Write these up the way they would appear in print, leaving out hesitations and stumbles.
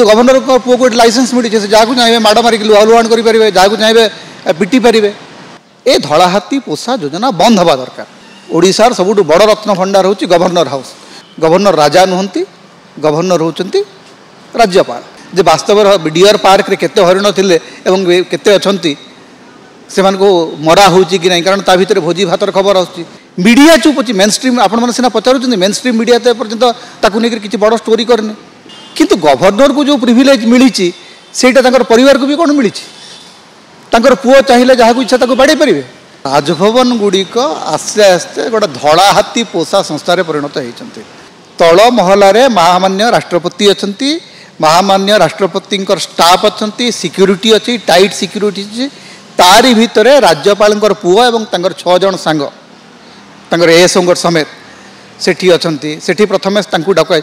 Governor पुओ को licence मिली से जहाँ चाहिए माड़ मारिक लुहा लुहाण करेंगे जहाँ चाहिए पिटी पारे। ए धला हाथी पोषा योजना बंद हवा दरकार। ओडिशार सबुठ बड़ रत्न भंडार हूँ गवर्नर हाउस। गवर्नर राजा नुहति, गवर्नर होती राज्यपाल। जे वास्तव डियर पार्क रे केते हरिण थिले एवं केते अछंती सेमान को मरा होची कि नहीं, कारण ता भितर भोजी भातर खबर आछी। मीडिया चुप अच्छी। मेन स्ट्रीम आपण मैंने सीना पचारुचंदी, मेन स्ट्रीम मीडिया तो पर्यंत ताकू नहीं किसी बड़ स्टोरी करने। किंतु गवर्नर को जो प्रिविलेज मिली सेटा तांकर परिवार को भी कौन मिली, तांकर पुओ चाहिए जहाँ इच्छा ताको बाड़े पारे। राजभवन गुड़िक आस्ते आस्ते गोटे धड़ा हाथी पोषा संस्थार परिणत होती। तल महलार महामान्य राष्ट्रपति अच्छा, महामान्य राष्ट्रपति स्टाफ अच्छा, सिक्यूरीटी अच्छी, टाइट सिक्यूरीटी अच्छी। तारी भितर राज्यपाल पुओ एवं 6 जन सांग एएसओ समेत सेठी अछंती। सेठी प्रथमे डकाए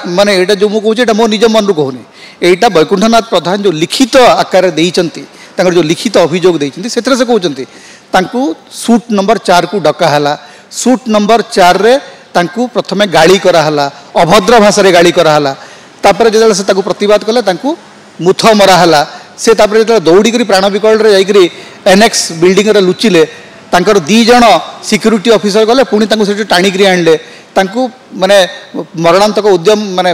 माने एटा जो मु कहूँ मो निज मन कहूनी, एटा वैकुंठनाथ प्रधान जो लिखित आकार देइचंती, जो लिखित अभियोग देइचंती से कहते सूट नंबर 4 को डकाला। सूट नंबर 4 रे तांकू प्रथमे गाली कराला, अभद्र भाषा रे गाली कराला। तापर जेतले से ताकू प्रतिवाद कले तांकू मुथ मराला। से तापर जेतले दौड़ी करी प्राण विकल रे जाईकरी एनेक्स बिल्डिंग रे लुचिले, तांकर 2 जन सिक्यूरीटी ऑफिसर गले पुणी तांकू सेठी टाणिकरी आणले। तांकू माने मरणांतक उद्यम माने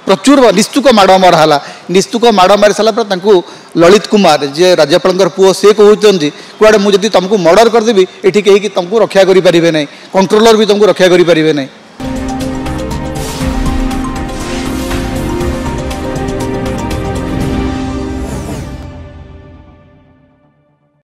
प्रचुर निस्तुक माड़ मराला। निस्तुक माड़ मारी सारा पर तांकू ललित कुमार जे राज्यपाल पुओ से कहते कुआड़े मुझे तुमको मर्डर करदेवी, ये कहीं तुमको रक्षा करें ना, कंट्रोलर भी तुमको रक्षा करें ना।